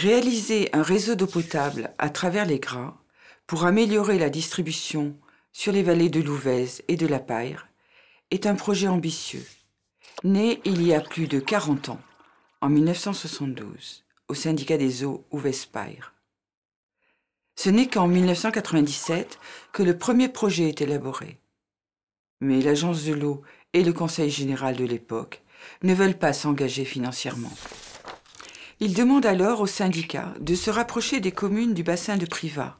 Réaliser un réseau d'eau potable à travers les Gras pour améliorer la distribution sur les vallées de l'Ouvèze et de la Payre est un projet ambitieux, né il y a plus de 40 ans, en 1972, au syndicat des eaux Ouvèze-Payre. Ce n'est qu'en 1997 que le premier projet est élaboré. Mais l'Agence de l'eau et le Conseil général de l'époque ne veulent pas s'engager financièrement. Ils demandent alors au syndicat de se rapprocher des communes du bassin de Privas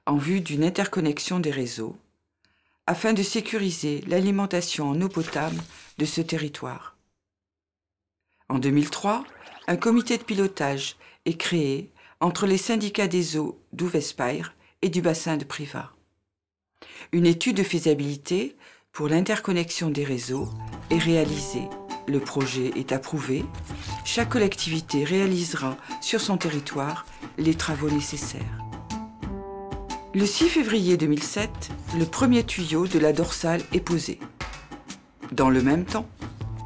en vue d'une interconnexion des réseaux afin de sécuriser l'alimentation en eau potable de ce territoire. En 2003, un comité de pilotage est créé entre les syndicats des eaux d'Ouvèze-Payre et du bassin de Privas. Une étude de faisabilité pour l'interconnexion des réseaux est réalisée. Le projet est approuvé. Chaque collectivité réalisera sur son territoire les travaux nécessaires. Le 6 février 2007, le premier tuyau de la dorsale est posé. Dans le même temps,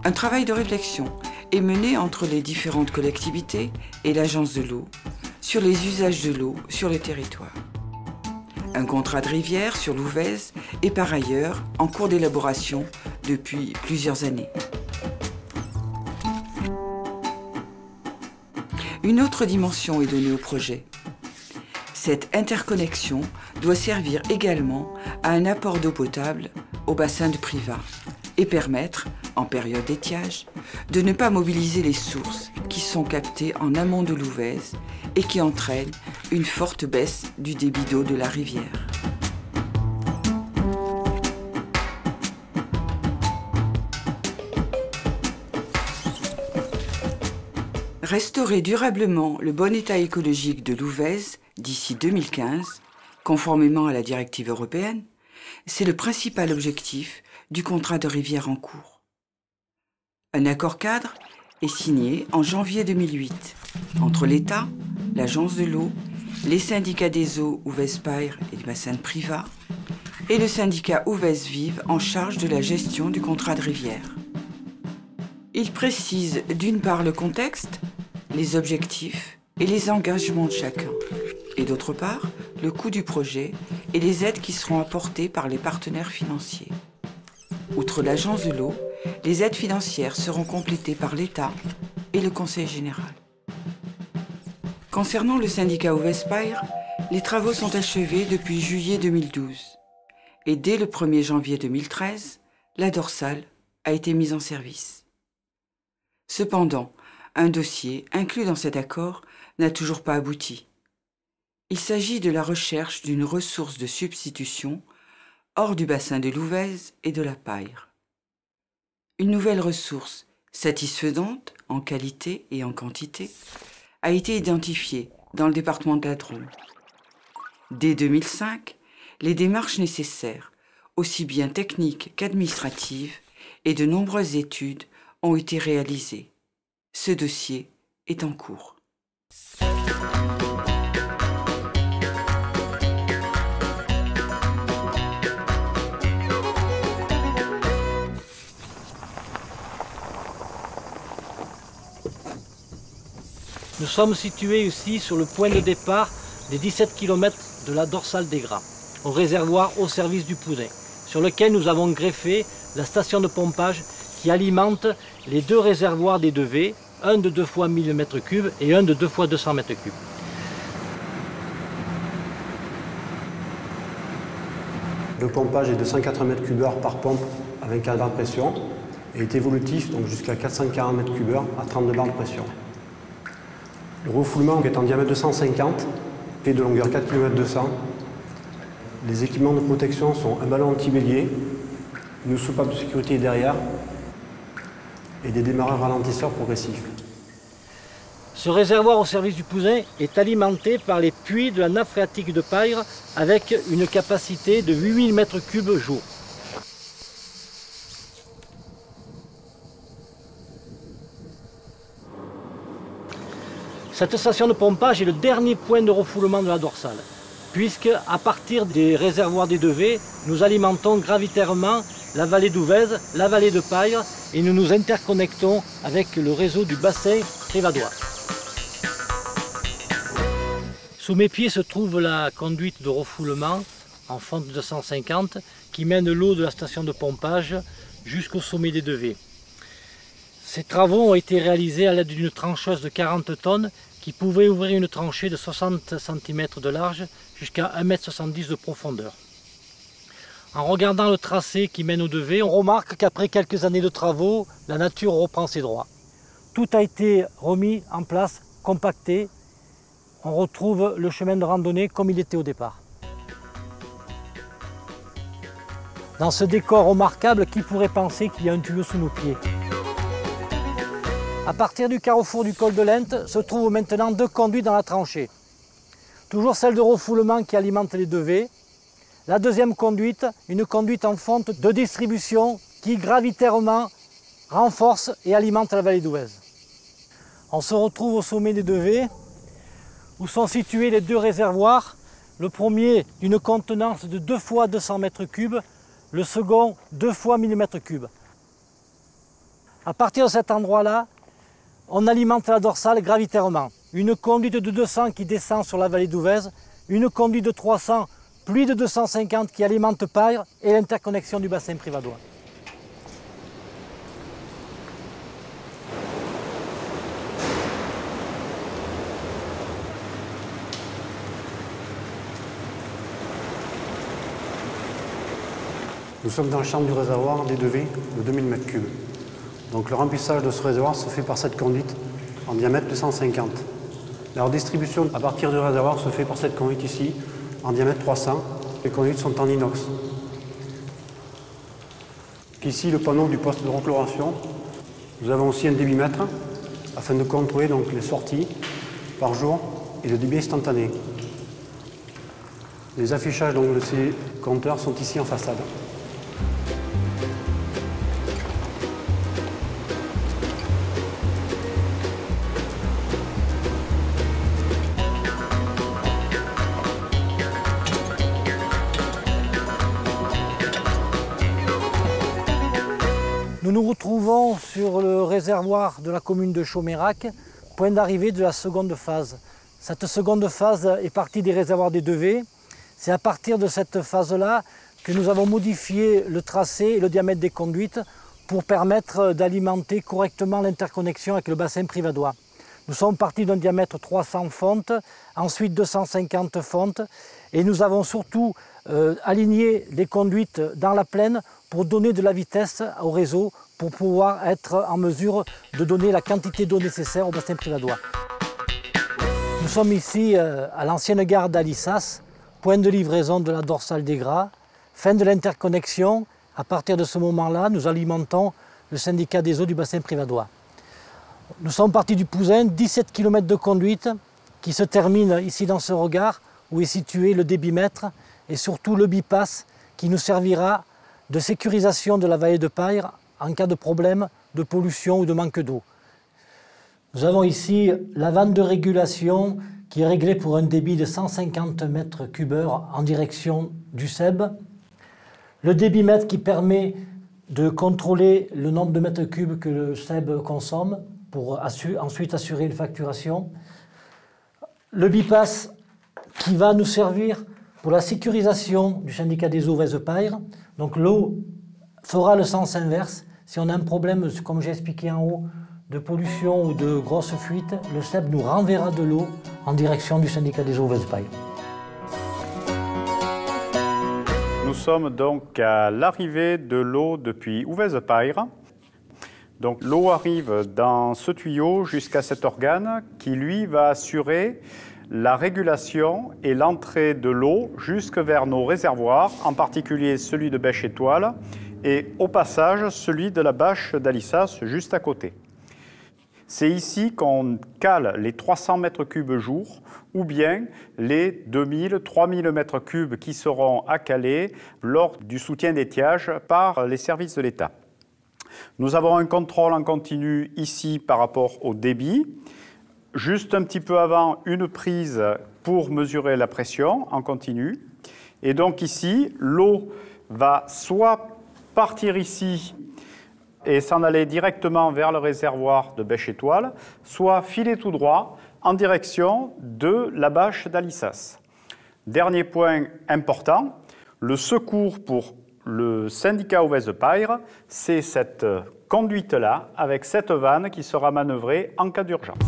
un travail de réflexion est mené entre les différentes collectivités et l'agence de l'eau sur les usages de l'eau sur le territoire. Un contrat de rivière sur l'Ouvèze est par ailleurs en cours d'élaboration depuis plusieurs années. Une autre dimension est donnée au projet. Cette interconnexion doit servir également à un apport d'eau potable au bassin de Privas et permettre, en période d'étiage, de ne pas mobiliser les sources qui sont captées en amont de l'Ouvèze et qui entraînent une forte baisse du débit d'eau de la rivière. Restaurer durablement le bon état écologique de l'Ouvèze d'ici 2015, conformément à la directive européenne, c'est le principal objectif du contrat de rivière en cours. Un accord cadre est signé en janvier 2008 entre l'État, l'Agence de l'eau, les syndicats des eaux Ouvèze-Payre et du bassin de Privas et le syndicat Ouvèze Vive en charge de la gestion du contrat de rivière. Il précise d'une part le contexte, les objectifs et les engagements de chacun, et d'autre part le coût du projet et les aides qui seront apportées par les partenaires financiers. Outre l'Agence de l'eau, les aides financières seront complétées par l'État et le Conseil général. Concernant le syndicat Ouvèze-Payre, les travaux sont achevés depuis juillet 2012 et dès le 1er janvier 2013, la dorsale a été mise en service. Cependant, un dossier inclus dans cet accord n'a toujours pas abouti. Il s'agit de la recherche d'une ressource de substitution hors du bassin de l'Ouvèze et de la Payre. Une nouvelle ressource satisfaisante en qualité et en quantité a été identifiée dans le département de la Drôme. Dès 2005, les démarches nécessaires, aussi bien techniques qu'administratives, et de nombreuses études ont été réalisées. Ce dossier est en cours. Nous sommes situés ici sur le point de départ des 17 km de la dorsale des Gras, au réservoir au service du Pouzin, sur lequel nous avons greffé la station de pompage qui alimente les deux réservoirs des Devets, un de 2 fois 1000 m3 et un de 2 fois 200 m3. Le pompage est de 180 m3 par pompe avec un bar de pression et est évolutif, donc jusqu'à 440 m3 à 32 bars de pression. Le refoulement est en diamètre 250 et de longueur 4 km 200. Les équipements de protection sont un ballon anti-bélier, une soupape de sécurité derrière et des démarreurs ralentisseurs progressifs. Ce réservoir au service du Pouzin est alimenté par les puits de la nappe phréatique de Payre avec une capacité de 8000 m3 jour. Cette station de pompage est le dernier point de refoulement de la dorsale, puisque à partir des réservoirs des Devets, nous alimentons gravitairement la vallée d'Ouvèze, la vallée de Payre et nous nous interconnectons avec le réseau du bassin privadois. Sous mes pieds se trouve la conduite de refoulement en fente 250 qui mène l'eau de la station de pompage jusqu'au sommet des devets. Ces travaux ont été réalisés à l'aide d'une trancheuse de 40 tonnes qui pouvait ouvrir une tranchée de 60 cm de large jusqu'à 1,70 m de profondeur. En regardant le tracé qui mène au devet, on remarque qu'après quelques années de travaux, la nature reprend ses droits. Tout a été remis en place, compacté. On retrouve le chemin de randonnée comme il était au départ. Dans ce décor remarquable, qui pourrait penser qu'il y a un tuyau sous nos pieds? À partir du carrefour du col de l'Ente se trouvent maintenant deux conduits dans la tranchée. Toujours celle de refoulement qui alimente les devets. La deuxième conduite, une conduite en fonte de distribution qui gravitairement renforce et alimente la vallée d'Ouvèze. On se retrouve au sommet des devets où sont situés les deux réservoirs. Le premier d'une contenance de 2 fois 200 m3, le second 2 fois 1000 m3. À partir de cet endroit-là, on alimente la dorsale gravitairement. Une conduite de 200 qui descend sur la vallée d'Ouvèze, une conduite de 300 puis de 250 qui alimente Payre et l'interconnexion du bassin privadois. Nous sommes dans le champ du réservoir des devets de 2000 m3. Donc le remplissage de ce réservoir se fait par cette conduite en diamètre 250. La distribution à partir du réservoir se fait par cette conduite ici en diamètre 300. Les conduites sont en inox. Ici le panneau du poste de rechloration. Nous avons aussi un débitmètre afin de contrôler donc les sorties par jour et le débit instantané. Les affichages donc, de ces compteurs sont ici en façade. Nous nous retrouvons sur le réservoir de la commune de Chaumérac, point d'arrivée de la seconde phase. Cette seconde phase est partie des réservoirs des devets. C'est à partir de cette phase-là que nous avons modifié le tracé et le diamètre des conduites pour permettre d'alimenter correctement l'interconnexion avec le bassin privadois. Nous sommes partis d'un diamètre 300 fontes, ensuite 250 fontes, et nous avons surtout aligné les conduites dans la plaine pour donner de la vitesse au réseau, pour pouvoir être en mesure de donner la quantité d'eau nécessaire au bassin privadois. Nous sommes ici à l'ancienne gare d'Alissas, point de livraison de la dorsale des Gras, fin de l'interconnexion. À partir de ce moment-là, nous alimentons le syndicat des eaux du bassin privadois. Nous sommes partis du Pouzin, 17 km de conduite qui se termine ici dans ce regard où est situé le débitmètre et surtout le bypass qui nous servira de sécurisation de la vallée de Payre en cas de problème de pollution ou de manque d'eau. Nous avons ici la vanne de régulation qui est réglée pour un débit de 150 m3 en direction du SEB. Le débitmètre qui permet de contrôler le nombre de mètres cubes que le SEB consomme pour ensuite assurer une facturation. Le bypass qui va nous servir pour la sécurisation du syndicat des eaux Ouvèze-Payre. Donc l'eau fera le sens inverse. Si on a un problème, comme j'ai expliqué en haut, de pollution ou de grosses fuites, le SEB nous renverra de l'eau en direction du syndicat des eaux Ouvèze-Payre. Nous sommes donc à l'arrivée de l'eau depuis Ouvèze-Payre. Donc l'eau arrive dans ce tuyau jusqu'à cet organe qui lui va assurer la régulation et l'entrée de l'eau jusque vers nos réservoirs, en particulier celui de Bêche-Étoile et au passage celui de la bâche d'Alissas juste à côté. C'est ici qu'on cale les 300 m3 jour ou bien les 2000-3000 m3 qui seront à caler lors du soutien d'étiage par les services de l'État. Nous avons un contrôle en continu ici par rapport au débit. Juste un petit peu avant, une prise pour mesurer la pression en continu. Et donc ici, l'eau va soit partir ici et s'en aller directement vers le réservoir de Bêche-Étoile, soit filer tout droit en direction de la bâche d'Alissas. Dernier point important, le secours pour le syndicat Auvèze-Payre, c'est cette conduite-là avec cette vanne qui sera manœuvrée en cas d'urgence.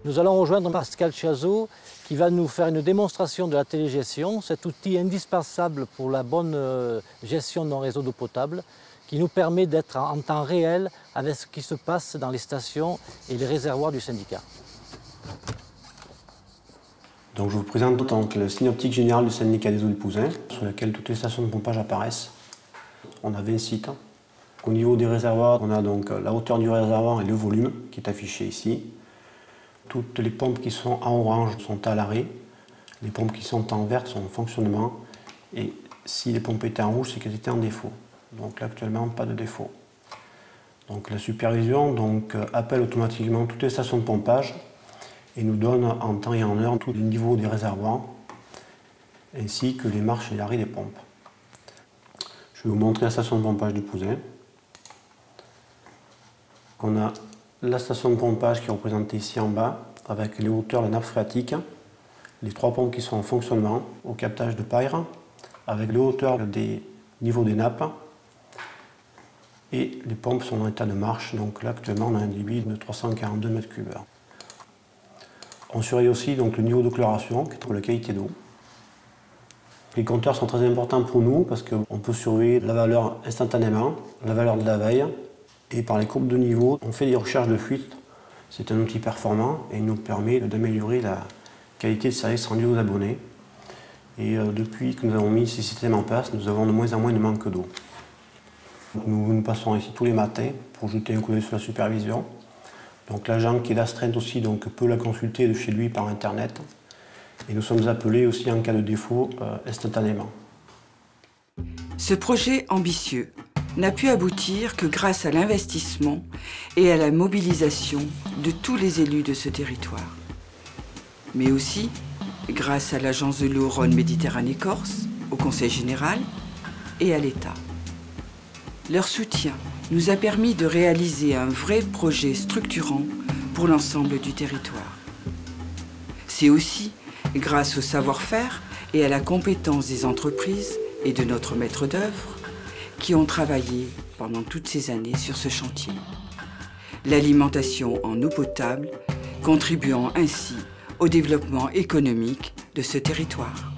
Nous allons rejoindre Pascal Chazot qui va nous faire une démonstration de la télégestion, cet outil indispensable pour la bonne gestion d'un réseau d'eau potable, qui nous permet d'être en temps réel avec ce qui se passe dans les stations et les réservoirs du syndicat. Donc je vous présente donc le synoptique général du syndicat des eaux du Pouzin, sur lequel toutes les stations de pompage apparaissent. On a 20 sites. Au niveau des réservoirs, on a donc la hauteur du réservoir et le volume qui est affiché ici. Toutes les pompes qui sont en orange sont à l'arrêt. Les pompes qui sont en vert sont en fonctionnement. Et si les pompes étaient en rouge, c'est qu'elles étaient en défaut. Donc là, actuellement, pas de défaut. Donc la supervision appelle automatiquement toutes les stations de pompage et nous donne en temps et en heure tous les niveaux des réservoirs ainsi que les marches et l'arrêt des pompes. Je vais vous montrer la station de pompage du Pouzin. On a la station de pompage qui est représentée ici en bas avec les hauteurs de la nappe phréatique, les 3 pompes qui sont en fonctionnement au captage de Payre avec les hauteurs des niveaux des nappes et les pompes sont en état de marche. Donc là actuellement on a un débit de 342 m3. On surveille aussi donc, le niveau de chloration qui est pour la qualité d'eau. Les compteurs sont très importants pour nous parce qu'on peut surveiller la valeur instantanément, la valeur de la veille. Et par les courbes de niveau, on fait des recherches de fuite. C'est un outil performant et il nous permet d'améliorer la qualité de service rendu aux abonnés. Et depuis que nous avons mis ces systèmes en place, nous avons de moins en moins de manque d'eau. Nous passons ici tous les matins pour jeter un coup d'œil sur la supervision. Donc l'agent qui est d'astreinte aussi peut la consulter de chez lui par internet. Et nous sommes appelés aussi en cas de défaut instantanément. Ce projet ambitieux n'a pu aboutir que grâce à l'investissement et à la mobilisation de tous les élus de ce territoire. Mais aussi grâce à l'Agence de l'eau Rhône-Méditerranée-Corse, au Conseil général et à l'État. Leur soutien nous a permis de réaliser un vrai projet structurant pour l'ensemble du territoire. C'est aussi grâce au savoir-faire et à la compétence des entreprises et de notre maître d'œuvre qui ont travaillé pendant toutes ces années sur ce chantier. L'alimentation en eau potable contribuant ainsi au développement économique de ce territoire.